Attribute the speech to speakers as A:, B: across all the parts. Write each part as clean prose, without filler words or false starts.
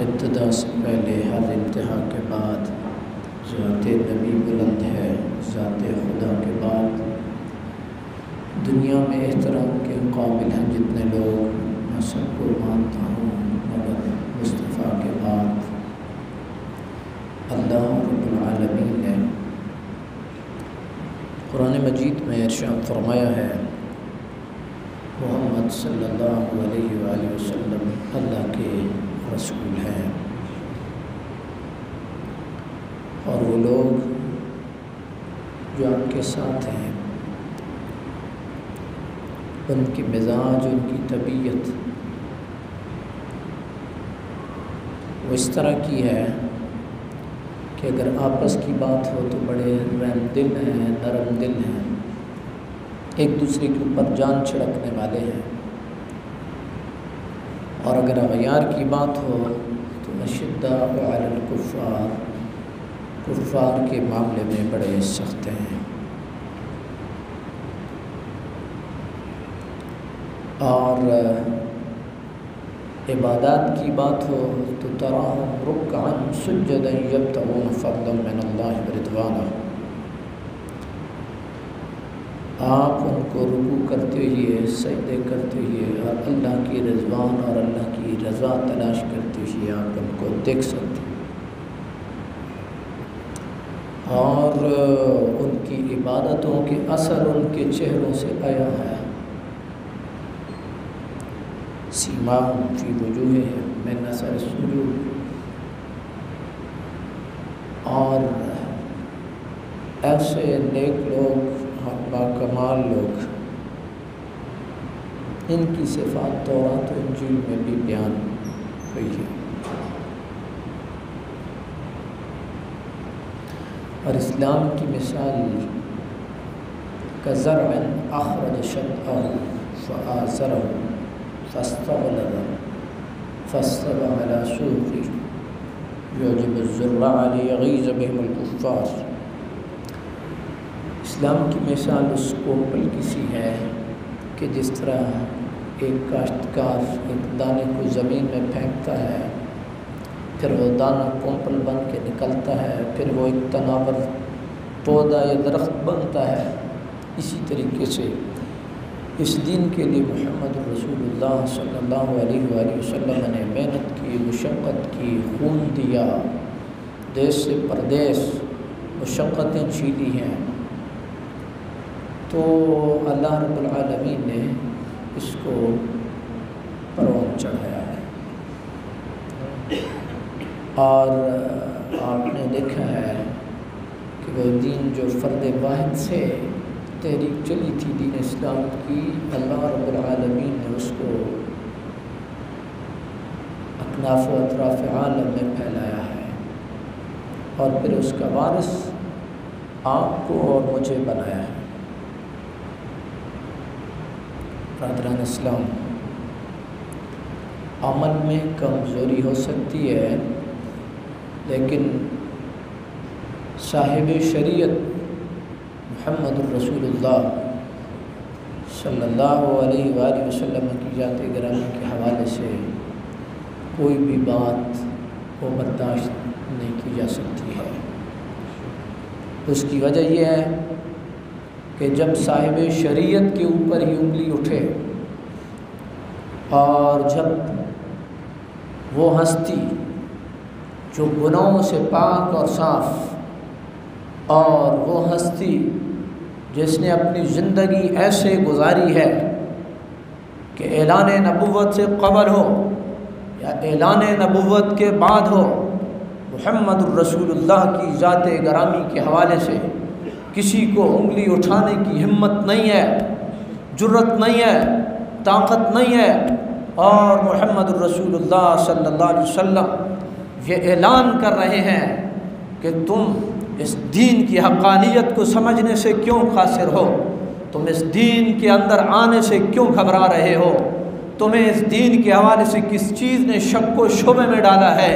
A: ابتدا سے پہلے ہر انتہا کے بعد ذات نبی بلند ہے، ذات خدا کے بعد دنیا میں احترام کے قابل ہیں جتنے لوگ، میں سب کو مانتا ہوں، مگر مصطفیٰ کے بعد اللہ رب العالمین نے قرآن مجید میں ارشاد فرمایا ہے محمد صلی اللہ علیہ وآلہ وسلم اللہ کے رسول ہیں، اور وہ لوگ جو آپ کے ساتھ ہیں ان کی مزاج، ان کی طبیعت وہ اس طرح کی ہے کہ اگر آپس کی بات ہو تو بڑے رحم دل ہیں، نرم دل ہیں، ایک دوسرے کے اوپر جان چھڑکنے والے ہیں، اور اگر اغیار کی بات ہو تو اشداء علی الکفار، کفار کے معاملے میں بڑے سخت ہیں، اور عبادات کی بات ہو تو تراہم رکعا سجدا یبتغون فضلا من اللہ ورضوانا، آپ ان کو رکوع کرتے ہوئے، سجدے کرتے ہوئے اور اللہ کی رضوان اور اللہ کی رضا تلاش کرتے ہوئے آپ ان کو دیکھ سکتے ہیں، اور ان کی عبادتوں کے اثر ان کے چہروں سے آیا ہے، سیماہم فی وجوہہم من اثر السجود، اور ایسے نیک لوگ، باکمال لوگ، ان کی صفات تورات و انجیل میں بھی بیان ہوئی ہے، اور اسلام کی مثال کزرع اخرج شطأہ فآزرہ فاستغلظ فاستوى على سوقه يعجب الزراع ليغيظ بهم الكفار۔ اسلام کی مثال اس کومپل کی سی ہے کہ جس طرح ایک کاشتکار ایک دانے کو زمین میں پھینکتا ہے، پھر وہ دانہ کومپل بن کے نکلتا ہے، پھر وہ ایک تناور پودا یا درخت بنتا ہے، اسی طریقے سے اس دین کے لیے محمد رسول اللہ صلی اللہ علیہ وآلہ وسلم نے محنت کی، مشقت کی، خون دیا، دیس سے پردیس مشقتیں جھیلی ہیں، تو اللہ رب العالمین نے اس کو پروان چڑھایا ہے، اور آپ نے دیکھا ہے کہ وہ دین جو فرد واحد سے تحریک چلی تھی دین اسلام کی، اللہ رب العالمین نے اس کو اکناف و اطراف عالم میں پھیلایا ہے، اور پھر اس کا وارث آپ کو اور مجھے بنایا ہے۔ برادران اسلام، عمل میں کمزوری ہو سکتی ہے، لیکن صاحب شریعت محمد الرسول اللہ صلی اللہ علیہ وآلہ وسلم کی ذات گرامی کے حوالے سے کوئی بھی بات وہ برداشت نہیں کی جا سکتی ہے۔ اس کی وجہ یہ ہے کہ جب صاحب شریعت کے اوپر ہی انگلی اٹھے، اور جب وہ ہستی جو گناہوں سے پاک اور صاف، اور وہ ہستی جس نے اپنی زندگی ایسے گزاری ہے کہ اعلان نبوت سے قبل ہو یا اعلان نبوت کے بعد ہو، محمد الرسول اللہ کی ذات گرامی کے حوالے سے کسی کو انگلی اٹھانے کی ہمت نہیں ہے، جرت نہیں ہے، طاقت نہیں ہے، اور محمد الرسول اللہ صلی اللہ علیہ وسلم یہ اعلان کر رہے ہیں کہ تم اس دین کی حقانیت کو سمجھنے سے کیوں قاصر ہو، تم اس دین کے اندر آنے سے کیوں گھبرا رہے ہو، تمہیں اس دین کے حوالے سے کس چیز نے شک و شبہ میں ڈالا ہے؟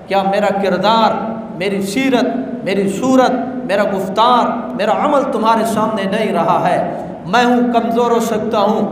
A: کیا میرا کردار، میری سیرت، میری صورت، میرا گفتار، میرا عمل تمہارے سامنے نہیں رہا ہے؟ میں ہوں، کمزور ہو سکتا ہوں،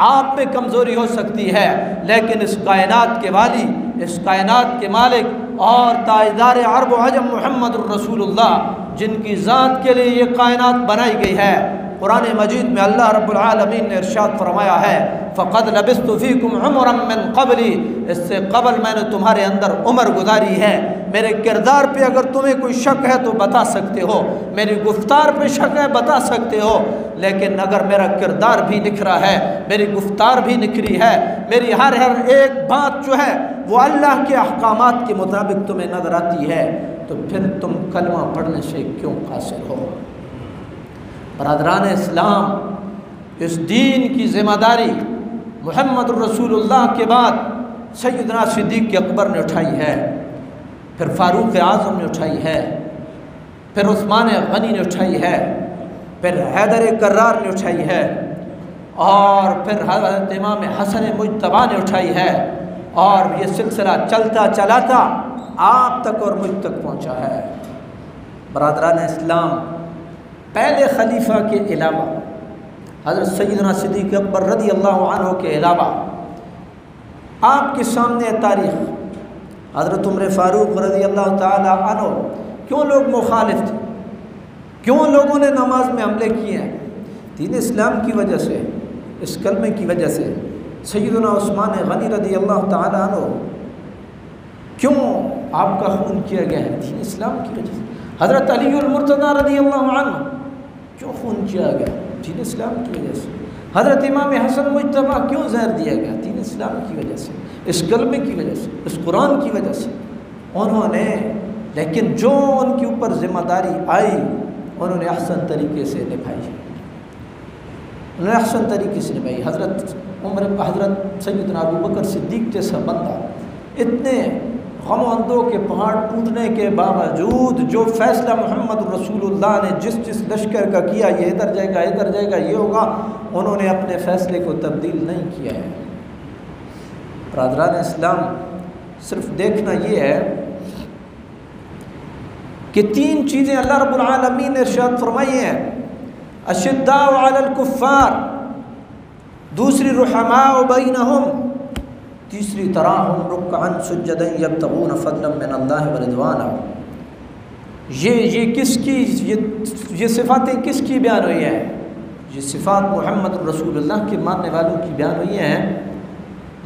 A: آپ پہ کمزوری ہو سکتی ہے، لیکن اس کائنات کے والی، اس کائنات کے مالک اور تاجدار عرب و عجم محمد الرسول اللہ، جن کی ذات کے لیے یہ کائنات بنائی گئی ہے۔ قرآن مجید میں اللہ رب العالمین نے ارشاد فرمایا ہے فَقَدْ لَبِثْتُ فِيكُمْ عُمُرًا مِّن قَبْلِ، اس سے قبل میں نے تمہارے اندر عمر گزاری ہے۔ میرے کردار پہ اگر تمہیں کوئی شک ہے تو بتا سکتے ہو، میری گفتار پہ شک ہے بتا سکتے ہو، لیکن اگر میرا کردار بھی نکھرا ہے، میری گفتار بھی نکھری ہے، میری ہر ایک بات جو ہے وہ اللہ کے احکامات کے مطابق تمہیں نظر آتی ہے، تو پھر تم کلمہ پڑھنے سے کیوں قاصر ہو؟ برادران اسلام، اس دین کی ذمہ داری محمد الرسول اللہ کے بعد سیدنا صدیق اکبر نے اٹھائی ہے، پھر فاروق اعظم نے اٹھائی ہے، پھر عثمان غنی نے اٹھائی ہے، پھر حیدر کرار نے اٹھائی ہے، اور پھر حضرت امام حسن مجتبی نے اٹھائی ہے، اور یہ سلسلہ چلتا چلاتا آپ تک اور مجھ تک پہنچا ہے۔ برادران اسلام، پہلے خلیفہ کے علاوہ حضرت سیدنا صدیق اکبر رضی اللہ عنہ کے علاوہ آپ کے سامنے تاریخ حضرت عمر فاروق رضی اللہ تعالی عنہ، کیوں لوگ مخالف تھے، کیوں لوگوں نے نماز میں حملے کیے ہیں؟ دین اسلام کی وجہ سے، اس کلمے کی وجہ سے۔ سیدنا عثمان غنی رضی اللہ تعالی عنہ، کیوں آپ کا خون کیا گیا ہے؟ دین اسلام کی وجہ سے۔ حضرت علی المرتضیٰ رضی اللہ عنہ، کیوں خون کیا گیا؟ دین اسلام کی وجہ سے۔ حضرت امام حسن مجتبی کیوں زہر دیا گیا؟ دین اسلام کی وجہ سے، اس کلمے کی وجہ سے، اس قرآن کی وجہ سے۔ انہوں نے، لیکن جو ان کے اوپر ذمہ داری آئی انہوں نے احسن طریقے سے نبھائی، انہوں نے احسن طریقے سے نبھائی۔ حضرت سیدنا ابوبکر صدیق جیسا بندہ، اتنے غم و اندو کے پہاڑ ٹوٹنے کے باوجود جو فیصلہ محمد رسول اللہ نے جس لشکر کا کیا، یہ ادھر جائے گا ادھر جائے گا یہ ہوگا، انہوں نے اپنے فیصلے کو تبدیل نہیں کیا ہے۔ برادران اسلام، صرف دیکھنا یہ ہے کہ تین چیزیں اللہ رب العالمین نے ارشاد فرمائی ہیں، اشداء علی الکفار، دوسری رحماء بینہم، تیسری تراہم رکعا سجدا یبتغون فضلا من اللہ ورضوانا۔ یہ کس کی، یہ صفاتیں کس کی بیان ہوئی ہیں؟ یہ صفات محمد رسول اللہ کے ماننے والوں کی بیان ہوئی ہیں،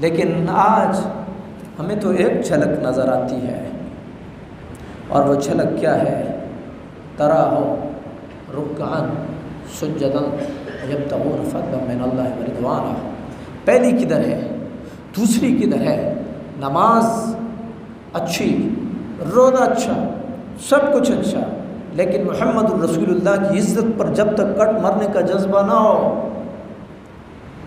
A: لیکن آج ہمیں تو ایک جھلک نظر آتی ہے، اور وہ جھلک کیا ہے؟ تراہم رکعا سجدا یبتغون فضلا من اللہ ورضوانا۔ پہلی کدھر ہے؟ دوسری کدھر ہے؟ نماز اچھی، روزہ اچھا، سب کچھ اچھا، لیکن محمد الرسول اللہ کی عزت پر جب تک کٹ مرنے کا جذبہ نہ ہو،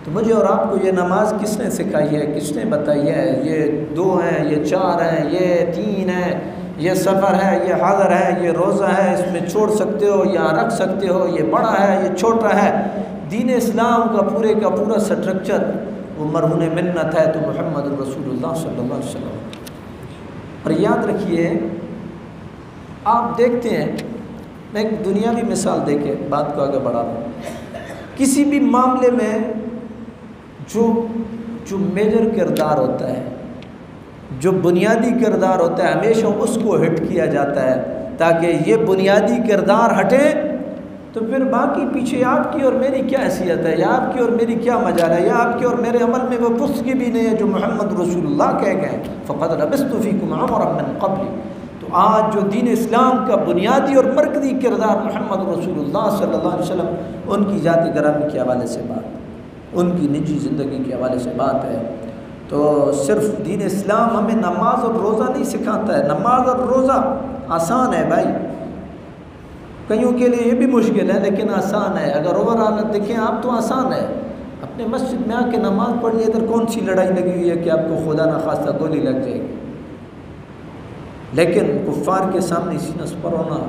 A: تو مجھے اور آپ کو یہ نماز کس نے سکھائی ہے، کس نے بتائی ہے؟ یہ 2 ہیں، یہ 4 ہیں، یہ 3 ہیں، یہ سفر ہے، یہ حاضر ہے، یہ روزہ ہے، اس میں چھوڑ سکتے ہو یا رکھ سکتے ہو، یہ بڑا ہے یہ چھوٹا ہے۔ دین اسلام کا پورا سٹرکچر وہ مرہون منت ہے تو محمد رسول اللہ صلی اللہ علیہ وسلم۔ اور یاد رکھیے، آپ دیکھتے ہیں، میں ایک دنیاوی مثال دے کے بات کو آگے بڑھا رہا ہوں۔ کسی بھی معاملے میں جو میجر کردار ہوتا ہے، جو بنیادی کردار ہوتا ہے، ہمیشہ اس کو ہٹ کیا جاتا ہے، تاکہ یہ بنیادی کردار ہٹے تو پھر باقی پیچھے آپ کی اور میری کیا حیثیت ہے، یا آپ کی اور میری کیا مجال ہے، یا آپ کے اور میرے عمل میں وہ پختگی بھی نہیں ہے جو محمد رسول اللہ کہہ گئے فقد لبثت فیکم عمرا من قبل۔ تو آج جو دین اسلام کا بنیادی اور مرکزی کردار محمد رسول اللہ صلی اللہ علیہ وسلم، ان کی ذات گرامی کے حوالے سے بات، ان کی نجی زندگی کے حوالے سے بات ہے، تو صرف دین اسلام ہمیں نماز اور روزہ نہیں سکھاتا ہے۔ نماز اور روزہ آسان ہے بھائی، کئیوں کے لیے یہ بھی مشکل ہے لیکن آسان ہے۔ اگر اوور آل دیکھیں آپ تو آسان ہے، اپنے مسجد میں آ کے نماز پڑھ لیے، ادھر کون سی لڑائی لگی ہوئی ہے کہ آپ کو خدا نخواستہ گولی لگ جائے گی، لیکن کفار کے سامنے سینہ سپر ہونا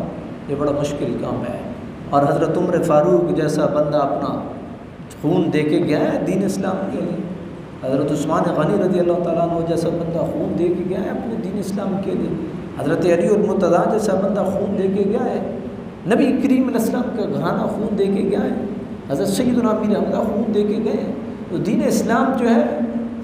A: یہ بڑا مشکل کام ہے۔ اور حضرت عمر فاروق جیسا بندہ اپنا خون دے کے گیا ہے دین اسلام کے لیے، حضرت عثمان غنی رضی اللہ تعالیٰ عنہ جیسا بندہ خون دے کے گیا ہے اپنے دین اسلام کے لیے، حضرت علی المرتضیٰ جیسا بندہ خون دے کے گیا ہے، نبی کریم علیہ السلام کا گھرانہ خون دے کے گیا ہے، حضرت سیدنا امیر حمزہ خون دے کے گئے ہیں۔ تو دین اسلام جو ہے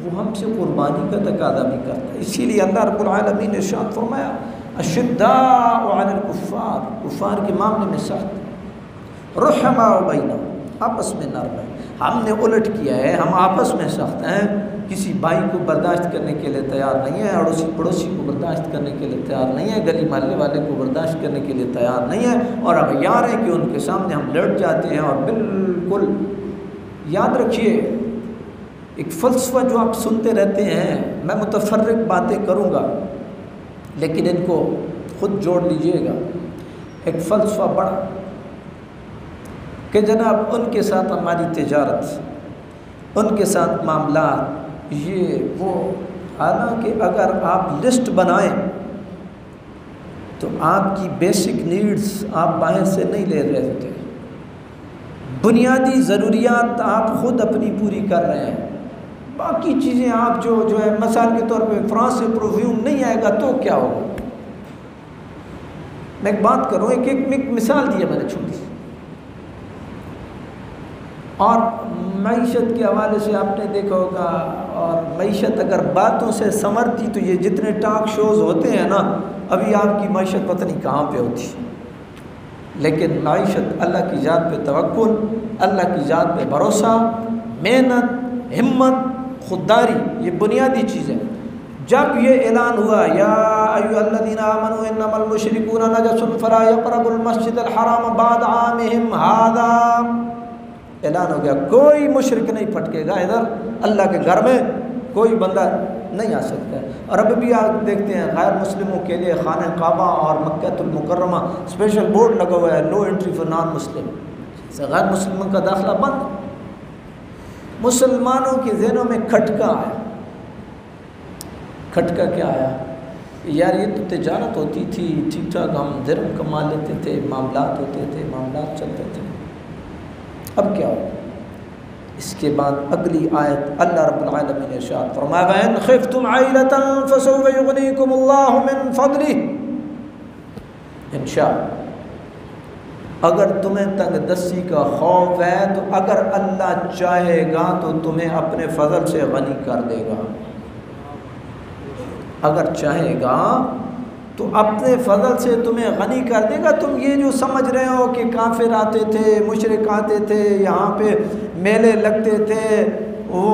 A: وہ وہ ہم سے قربانی کا تقاضا بھی کرتا ہے. اسی لیے اللہ رب العالمین نے ارشاد فرمایا اشداء علی الکفار، کفار کے معاملے میں سخت، رحماء بینہم، آپس میں نرم ہے. ہم نے الٹ کیا ہے، ہم آپس میں سخت ہیں، کسی بھائی کو برداشت کرنے کے لیے تیار نہیں ہے، اڑوسی پڑوسی کو برداشت کرنے کے لیے تیار نہیں ہے، گلی محلے والے کو برداشت کرنے کے لیے تیار نہیں ہے، اور اغیار ہیں کہ ان کے سامنے ہم لڑ جاتے ہیں. اور بالکل یاد رکھیے ایک فلسفہ جو آپ سنتے رہتے ہیں، میں متفرق باتیں کروں گا لیکن ان کو خود جوڑ لیجئے گا. ایک فلسفہ بڑا کہ جناب ان کے ساتھ ہماری تجارت، ان کے ساتھ معاملات، یہ وہ. حالانکہ اگر آپ لسٹ بنائیں تو آپ کی بیسک نیڈز آپ باہر سے نہیں لے رہے ہوتے، بنیادی ضروریات آپ خود اپنی پوری کر رہے ہیں. باقی چیزیں آپ جو ہے مثال کے طور پہ فرانس سے پرفیوم نہیں آئے گا تو کیا ہوگا. میں ایک بات کروں، ایک مثال دی ہے میں نے چھوٹی سی. اور معیشت کے حوالے سے آپ نے دیکھا ہوگا، اور معیشت اگر باتوں سے سنورتی تو یہ جتنے ٹاک شوز ہوتے ہیں نا، ابھی آپ کی معیشت پتہ نہیں کہاں پہ ہوتی. لیکن معیشت اللہ کی ذات پہ توکل، اللہ کی ذات پہ بھروسہ، محنت، ہمت، خودداری، یہ بنیادی چیزیں. جب یہ اعلان ہوا یا ایھا الذین آمنوا انما المشرکون نجس فلا یقربوا المسجد الحرام بعد عامهم ھذا، اعلان ہو گیا کوئی مشرک نہیں پھٹکے گا ادھر، اللہ کے گھر میں کوئی بندہ نہیں آ سکتا ہے. اور اب بھی آپ دیکھتے ہیں غیر مسلموں کے لیے خانہ کعبہ اور مکہ المکرمہ اسپیشل بورڈ لگا ہوا ہے، نو انٹری فار نان مسلم، سے غیر مسلموں کا داخلہ بند. مسلمانوں کے ذہنوں میں کھٹکا آیا. کھٹکا کیا آیا؟ یار یہ تو تجارت ہوتی تھی ٹھیک ٹھاک، ہم درہم کما لیتے تھے، معاملات ہوتے تھے، معاملات چلتے تھے، اب کیا ہو؟ اس کے بعد اگلی آیت اللہ رب العالمین نے ارشاد فرمایا وَإِنْ خِفْتُمْ عَيْلَةً فَسَوْفَ يُغْنِيكُمُ اللَّهُ مِنْ فَضْلِهِ. انشاءاللہ اگر تمہیں تنگ دستی کا خوف ہے تو اگر اللہ چاہے گا تو تمہیں اپنے فضل سے غنی کر دے گا. اگر چاہے گا تو اپنے فضل سے تمہیں غنی کر دے گا. تم یہ جو سمجھ رہے ہو کہ کافر آتے تھے، مشرک آتے تھے، یہاں پہ میلے لگتے تھے، وہ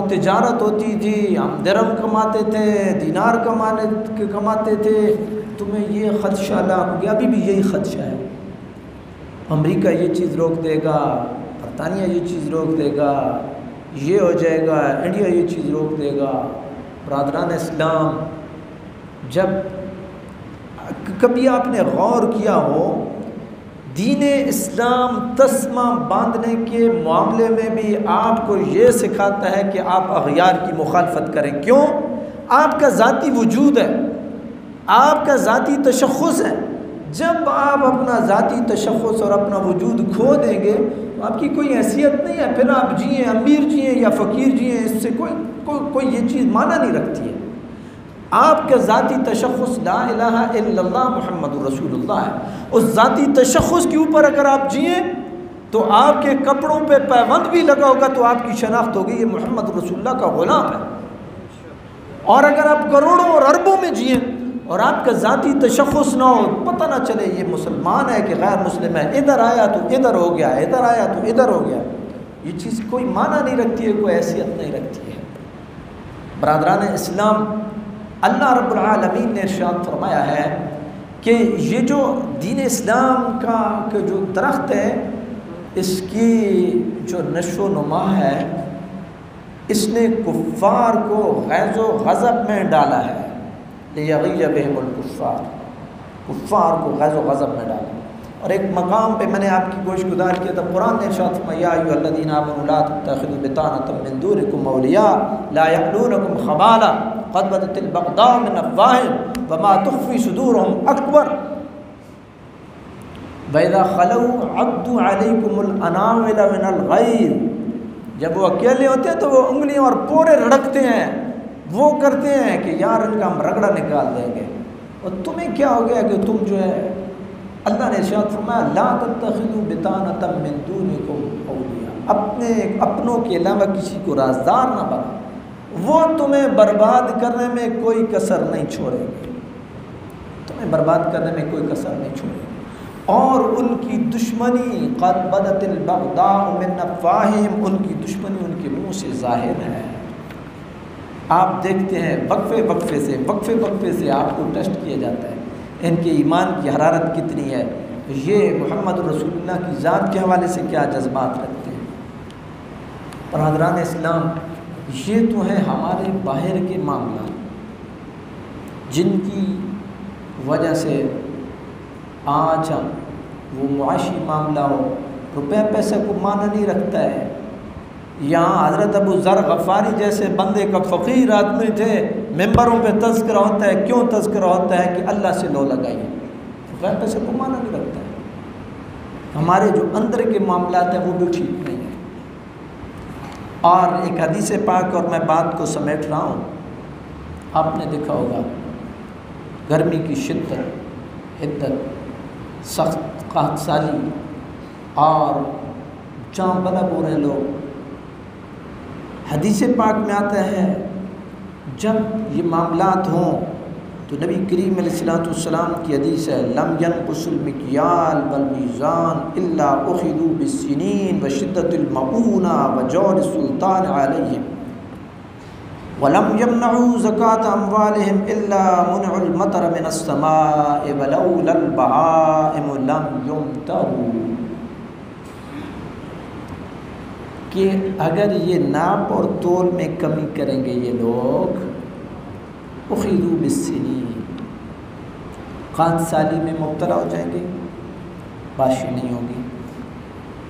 A: تجارت ہوتی تھی، ہم درہم کماتے تھے، دینار کماتے تھے، تمہیں یہ خدشہ لاحق ہو گیا. ابھی بھی یہی خدشہ ہے. امریکہ یہ چیز روک دے گا، برطانیہ یہ چیز روک دے گا، یہ ہو جائے گا، انڈیا یہ چیز روک دے گا. برادران اسلام، جب کبھی آپ نے غور کیا ہو دین اسلام تسمہ باندھنے کے معاملے میں بھی آپ کو یہ سکھاتا ہے کہ آپ اغیار کی مخالفت کریں. کیوں؟ آپ کا ذاتی وجود ہے، آپ کا ذاتی تشخص ہے. جب آپ اپنا ذاتی تشخص اور اپنا وجود کھو دیں گے تو آپ کی کوئی حیثیت نہیں ہے. پھر آپ جئیں، امیر جئیں یا فقیر جئیں، اس سے کوئی یہ چیز معنی نہیں رکھتی ہے. آپ کا ذاتی تشخص لا الہ الا اللہ محمد رسول اللہ ہے. اس ذاتی تشخص کے اوپر اگر آپ جئیں تو آپ کے کپڑوں پہ پیوند بھی لگا ہوگا تو آپ کی شناخت ہوگی یہ محمد رسول اللہ کا غلام ہے. اور اگر آپ کروڑوں اور اربوں میں جئیں اور آپ کا ذاتی تشخص نہ ہو، پتہ نہ چلے یہ مسلمان ہے کہ غیر مسلم ہے، ادھر آیا تو ادھر ہو گیا، ادھر آیا تو ادھر ہو گیا، یہ چیز کوئی معنی نہیں رکھتی ہے، کوئی حیثیت نہیں رکھتی ہے. برادران اسلام، اللہ رب العالمین نے ارشاد فرمایا ہے کہ یہ جو دین اسلام کا جو درخت ہے، اس کی جو نشو و نما ہے، اس نے کفار کو غیظ و غضب میں ڈالا ہے. لیغیظ بہم الکفار، کفار کو غیظ و غضب میں ڈالا. اور ایک مقام پہ میں نے آپ کی گوش گزار کیا تھا، قرآن نے ارشاد فرمایا یا ایھا الذین آمنوا لا تتخذوا بطانۃ من دونکم اولیاء لا یألونکم خبالا قد بدت البغضاء من افواہہم وما تخفی صدورہم اکبر وَإِذَا خَلَوْا عَضُّوا عَلَيْكُمُ الْأَنَامِلَ مِنَ الْغَيْظِ. جب وہ اکیلے ہوتے ہیں تو وہ انگلیاں اور پورے رڑکتے ہیں، وہ کرتے ہیں کہ یار ان کا ہم رگڑا نکال دیں گے. اور تمہیں کیا ہو گیا کہ تم جو ہے، اللہ نے ارشاد فرمایا لا تتخذوا بطانۃ من دونکم اولیاء، اپنے اپنوں کے علاوہ کسی کو رازدار نہ بنا. وہ تمہیں برباد کرنے میں کوئی کسر نہیں چھوڑیں گے، تمہیں برباد کرنے میں کوئی کسر نہیں چھوڑیں گے۔ اور ان کی دشمنی قد بدت البغضاء من افواہہم، ان کی دشمنی ان کے منہ سے ظاہر ہے۔ آپ دیکھتے ہیں وقفے وقفے سے آپ کو ٹیسٹ کیا جاتا ہے ان کے ایمان کی حرارت کتنی ہے، یہ محمد رسول اللہ کی ذات کے حوالے سے کیا جذبات رکھتے ہیں۔ برادران اسلام، یہ تو ہیں ہمارے باہر کے معاملات جن کی وجہ سے آج وہ معاشی معاملہ ہو، روپے پیسے کو معنی نہیں رکھتا ہے۔ یہاں حضرت ابو ذر غفاری جیسے بندے کا فقیر آدمی تھے، ممبروں پہ تذکرہ ہوتا ہے، کیوں تذکرہ ہوتا ہے کہ اللہ سے لو لگائیے، روپے پیسے کو معنی نہیں رکھتا ہے۔ ہمارے جو اندر کے معاملات ہیں وہ بھی ٹھیک نہیں ہیں۔ اور ایک حدیث پاک، اور میں بات کو سمیٹ رہا ہوں، آپ نے دیکھا ہوگا گرمی کی حدت، سخت قحط سالی اور جاں بلب ہو رہے لوگ۔ حدیث پاک میں آتا ہے جب یہ معاملات ہوں تو نبی کریم علیہ السلام کی حدیث ہے، لم ينقص المکیال والمیزان الا اخذوا بالسنین وشدت المؤونہ وجور السلطان علیہم ولم يمنعوا زکاة اموالہم الا منع المطر من السماء ولولا البہائم لم يمطروا، کہ اگر یہ ناپ اور تول میں کمی کریں گے یہ لوگ، اخذوا بالسنین، قحط سالی میں مبتلا ہو جائیں گے، بارش نہیں ہوگی۔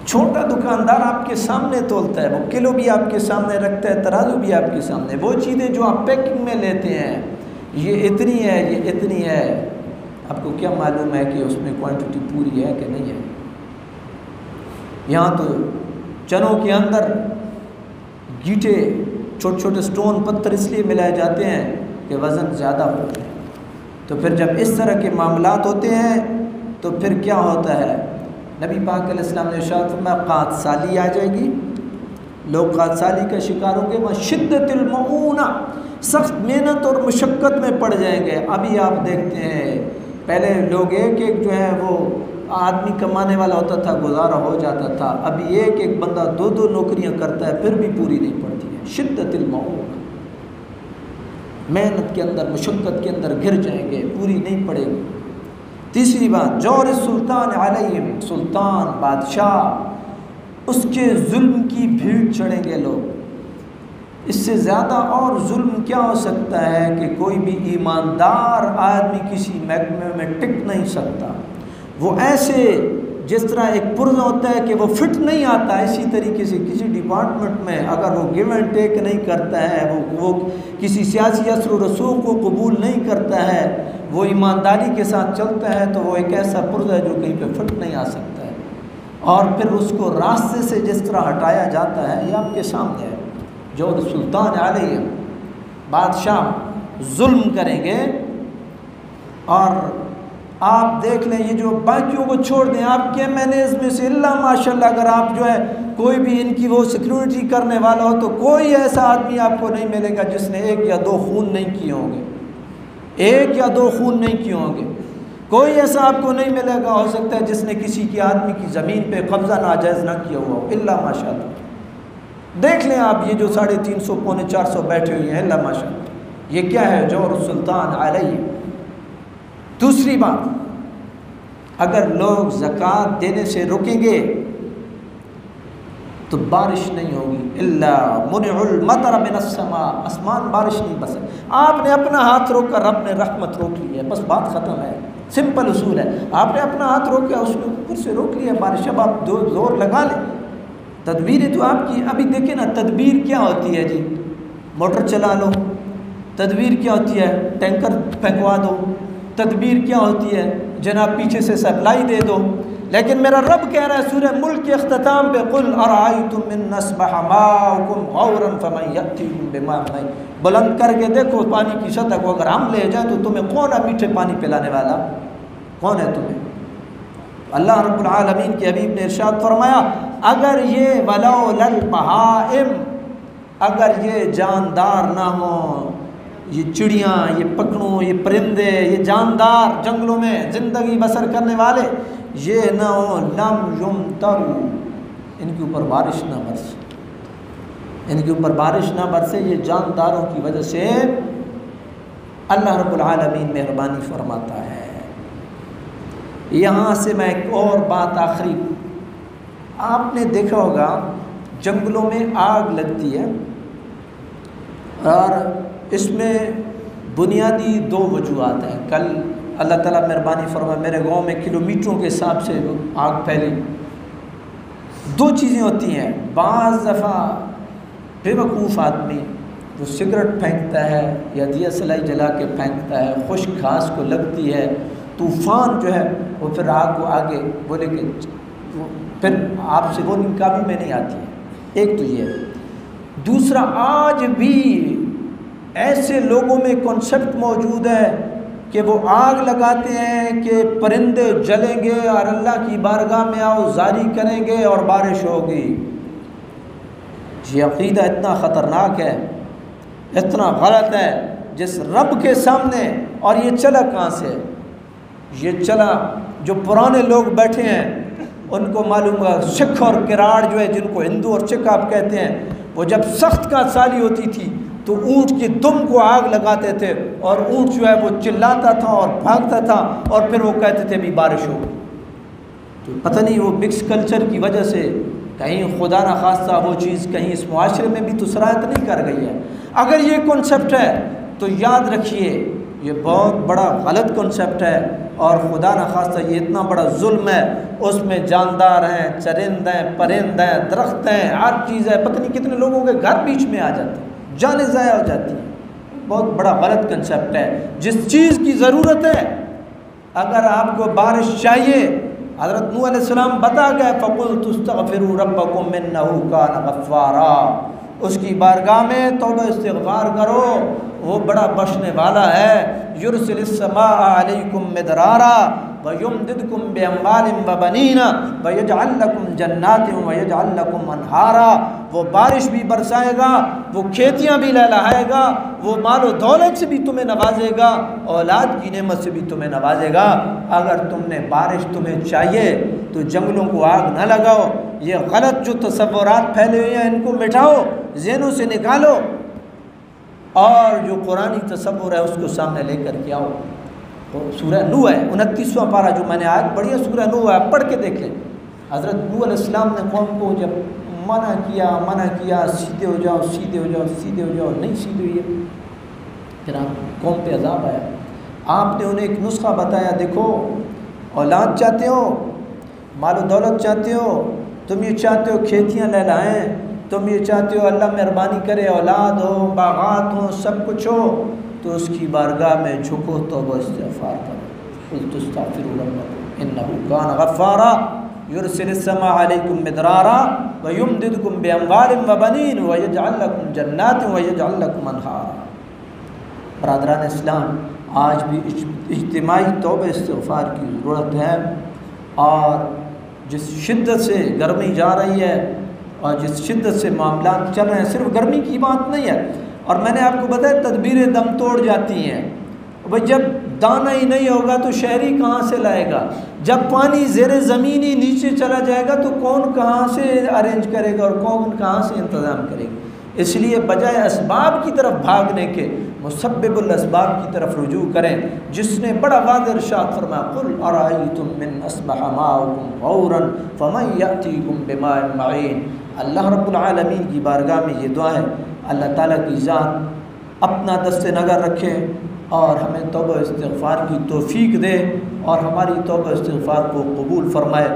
A: چھوٹا دکاندار آپ کے سامنے تولتا ہے، وہ کلو بھی آپ کے سامنے رکھتا ہے، ترازو بھی آپ کے سامنے، وہ چیزیں جو آپ پیکنگ میں لیتے ہیں یہ اتنی ہے، یہ اتنی ہے، آپ کو کیا معلوم ہے کہ اس میں کوانٹٹی پوری ہے کہ نہیں ہے؟ یہاں تو چنوں کے اندر گیٹے، چھوٹے چھوٹے سٹون پتھر اس لیے ملائے جاتے ہیں کہ وزن زیادہ ہوتا ہے۔ تو پھر جب اس طرح کے معاملات ہوتے ہیں تو پھر کیا ہوتا ہے؟ نبی پاک علیہ السلام نے ارشاد فرمایا قحط سالی آ جائے گی، لوگ قحط سالی کا شکار ہوں گے، وہ شدت المعونہ، سخت محنت اور مشقت میں پڑ جائیں گے۔ ابھی آپ دیکھتے ہیں پہلے لوگ ایک جو ہے وہ آدمی کمانے والا ہوتا تھا، گزارا ہو جاتا تھا، ابھی ایک بندہ دو نوکریاں کرتا ہے پھر بھی پوری نہیں پڑتی ہے۔ شدت المعونہ، محنت کے اندر، مشقت کے اندر گر جائیں گے، پوری نہیں پڑے گی۔ تیسری بات، جور السلطان علیہم، سلطان بادشاہ اس کے ظلم کی بھیڑ چڑھیں گے لوگ۔ اس سے زیادہ اور ظلم کیا ہو سکتا ہے کہ کوئی بھی ایماندار آدمی کسی محکمے میں ٹک نہیں سکتا۔ وہ ایسے جس طرح ایک پرزہ ہوتا ہے کہ وہ فٹ نہیں آتا، اسی طریقے سے کسی ڈپارٹمنٹ میں اگر وہ گیو اینڈ ٹیک نہیں کرتا ہے، وہ کسی سیاسی اثر و رسوخ کو قبول نہیں کرتا ہے، وہ ایمانداری کے ساتھ چلتا ہے، تو وہ ایک ایسا پرزہ ہے جو کہیں پہ فٹ نہیں آ سکتا ہے۔ اور پھر اس کو راستے سے جس طرح ہٹایا جاتا ہے یہ آپ کے سامنے ہے۔ جو سلطان علیہ، بادشاہ ظلم کریں گے، اور آپ دیکھ لیں یہ جو باقیوں کو چھوڑ دیں، آپ کے مینیج میں سے اللہ ماشاءاللہ اگر آپ جو ہے کوئی بھی ان کی وہ سیکیورٹی کرنے والا ہو تو کوئی ایسا آدمی آپ کو نہیں ملے گا جس نے 1 یا 2 خون نہیں کیے ہوں گے، 1 یا 2 خون نہیں کیے ہوں گے۔ کوئی ایسا آپ کو نہیں ملے گا، ہو سکتا ہے جس نے کسی کی آدمی کی زمین پہ قبضہ ناجائز نہ کیا ہوا ہو، اللہ ماشاءاللہ۔ دیکھ لیں آپ یہ جو 350 پونے 400 بیٹھے ہوئے ہیں، اللہ ماشاءاللہ، یہ کیا ہے؟ جور السلطان علیہ۔ دوسری بات، اگر لوگ زکوٰۃ دینے سے رکیں گے تو بارش نہیں ہوگی، الا منع المطر من السماء، آسمان بارش نہیں برسے۔ آپ نے اپنا ہاتھ روکا، رب نے رحمت روک لی ہے، بس بات ختم ہے، سمپل اصول ہے۔ آپ نے اپنا ہاتھ روکا، اس نے اوپر سے روک لیا بارش، اب آپ زور لگا لیں۔ تدبیریں تو آپ کی، ابھی دیکھیں نا تدبیر کیا ہوتی ہے جی، موٹر چلا لو، تدبیر کیا ہوتی ہے ٹینکر پھینکوا دو، تدبیر کیا ہوتی ہے جناب پیچھے سے سپلائی دے دو۔ لیکن میرا رب کہہ رہا ہے سورہ ملک کے اختتام پہ، قل ارأیتم ان اصبح ماؤکم غورا فمن یأتیکم بماء معین، بلند کر کے دیکھو پانی کی سطح کو، اگر ہم لے جائیں تو تمہیں کون ہے میٹھے پانی پلانے والا، کون ہے تمہیں؟ اللہ رب العالمین کے حبیب نے ارشاد فرمایا اگر یہ ولولا البہائم، اگر یہ جاندار نہ ہوں، یہ چڑیاں، یہ پکڑوں، یہ پرندے، یہ جاندار جنگلوں میں زندگی بسر کرنے والے یہ نہ ہوں، لم یمطروا، ان کے اوپر بارش نہ برسے، ان کے اوپر بارش نہ برسے۔ یہ جانداروں کی وجہ سے اللہ رب العالمین مہربانی فرماتا ہے۔ یہاں سے میں ایک اور بات آخری، آپ نے دیکھا ہوگا جنگلوں میں آگ لگتی ہے اور اس میں بنیادی دو وجوہات ہیں۔ کل اللہ تعالیٰ مہربانی فرمائے میرے گاؤں میں کلومیٹروں کے حساب سے آگ پھیلی۔ دو چیزیں ہوتی ہیں، بعض دفعہ بے وقوف آدمی جو سگریٹ پھینکتا ہے یا دیا سلائی جلا کے پھینکتا ہے، خشک گھاس کو لگتی ہے، طوفان جو ہے وہ پھر آگ کو آگے بولے کہ پھر آپ سے وہ نکابی میں نہیں آتی ہے۔ ایک تو یہ ہے۔ دوسرا، آج بھی ایسے لوگوں میں کنسپٹ موجود ہے کہ وہ آگ لگاتے ہیں کہ پرندے جلیں گے اور اللہ کی بارگاہ میں آؤ زاری کریں گے اور بارش ہوگی۔ یہ عقیدہ اتنا خطرناک ہے، اتنا غلط ہے، جس رب کے سامنے، اور یہ چلا کہاں سے؟ یہ چلا جو پرانے لوگ بیٹھے ہیں ان کو معلوم ہے۔ سکھ اور کراڑ جو ہے، جن کو ہندو اور سکھ آپ کہتے ہیں، وہ جب سخت کا سالی ہوتی تھی تو اونٹ کی دم کو آگ لگاتے تھے اور اونٹ جو ہے وہ چلاتا تھا اور بھاگتا تھا اور پھر وہ کہتے تھے بھی بارش ہو۔ تو پتہ نہیں وہ مکس کلچر کی وجہ سے کہیں خدا نہ خواستہ وہ چیز کہیں اس معاشرے میں بھی تو سرایت نہیں کر گئی ہے۔ اگر یہ کنسپٹ ہے تو یاد رکھیے یہ بہت بڑا غلط کنسپٹ ہے، اور خدا نہ خواستہ یہ اتنا بڑا ظلم ہے۔ اس میں جاندار ہیں، چرند ہیں، پرند ہیں، درخت ہیں، ہر چیز ہے، پتہ نہیں کتنے لوگوں کے گھر بیچ میں آ جاتے ہیں، جانیں ضائع ہو جاتی ہیں۔ بہت بڑا غلط کنسپٹ ہے۔ جس چیز کی ضرورت ہے، اگر آپ کو بارش چاہیے، حضرت نوح علیہ السلام بتا گئے فَقُلْتُ اسْتَغْفِرُوا رَبَّكُمْ إِنَّهُ كَانَ غَفَّارًا، اس کی بارگاہ میں توبہ استغفار کرو، وہ بڑا بخشنے والا ہے۔ يُرْسِلِ السَّمَاءَ عَلَيْكُمْ مِدْرَارًا وَيُمْدِدْكُمْ بِأَمْوَالٍ وَبَنِينَ وَيَجْعَلْ لَكُمْ جَنَّاتٍ وَيَجْعَلْ لَكُمْ أَنْهَارًا، وہ بارش بھی برسائے گا، وہ کھیتیاں بھی لہلہائے گا، وہ مال و دولت سے بھی تمہیں نوازے گا، اولاد کی نعمت سے بھی تمہیں نوازے گا۔ اگر تم نے بارش تمہیں چاہیے تو جنگلوں کو آگ نہ لگاؤ، یہ غلط جو تصورات پھیلے ہوئے ہیں ان کو مٹاؤ، ذہنوں سے نکالو، اور جو قرآنی تصور ہے اس کو سامنے لے کر کے آؤ۔ سورہ نوح ہے 29واں پارہ جو میں نے آج پڑھی ہے، سورہ نوح ہے، پڑھ کے دیکھ لیں۔ حضرت نوح علیہ السلام نے قوم کو جب منع کیا سیدھے ہو جاؤ، سیدھے ہو جاؤ، سیدھے ہو جاؤ، نہیں سیدھے ہوئے، جناب قوم پہ عذاب آیا۔ آپ نے انہیں ایک نسخہ بتایا، دیکھو اولاد چاہتے ہو، مال و دولت چاہتے ہو، تم یہ چاہتے ہو کھیتیاں لہلائیں، تم یہ چاہتے ہو اللہ مہربانی کرے اولاد ہو، باغات ہوں، سب کچھ ہو، تو اس کی بارگاہ میں جھکو، توبہ استغفار کرو۔ قُلْتُ اسْتَغْفِرُوا رَبَّكُمْ إِنَّهُ كَانَ غَفَّارًا يُرْسِلِ السَّمَاءَ عَلَيْكُمْ مِدْرَارًا وَيُمْدِدْكُمْ بِأَمْوَالٍ وَبَنِينَ وَيَجْعَلْ لَكُمْ جَنَّاتٍ وَيَجْعَلْ لَكُمْ أَنْهَارًا۔ برادران اسلام، آج بھی اجتماعی توبہ استغفار کی ضرورت ہے، اور جس شدت سے گرمی جا رہی ہے اور جس شدت سے معاملات چل رہے ہیں، صرف گرمی کی بات نہیں ہے، اور میں نے آپ کو بتایا تدبیریں دم توڑ جاتی ہیں۔ بھائی جب دانہ ہی نہیں ہوگا تو شہری کہاں سے لائے گا؟ جب پانی زیر زمین ہی نیچے چلا جائے گا تو کون کہاں سے ارینج کرے گا اور کون کہاں سے انتظام کرے گا؟ اس لیے بجائے اسباب کی طرف بھاگنے کے مسبب الاسباب کی طرف رجوع کریں، جس نے بڑا واضح ارشاد فرمایا قل ارائیتم من اصبح ماؤکم غورا فمن یأتیکم بماء معین۔ اللہ رب العالمین کی بارگاہ میں یہ دعا ہے، اللہ تعالیٰ کی ذات اپنا دست نگر رکھے اور ہمیں توبہ استغفار کی توفیق دے، اور ہماری توبہ استغفار کو قبول فرمائے،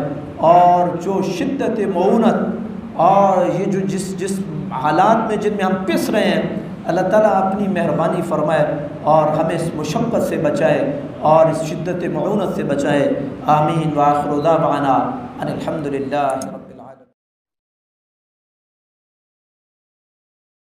A: اور جو شدت معونت اور یہ جو جس حالات میں جن میں ہم پس رہے ہیں، اللہ تعالیٰ اپنی مہربانی فرمائے اور ہمیں اس مشقت سے بچائے اور اس شدت معونت سے بچائے۔ آمین۔ وآخر دعوانا ان الحمد للہ۔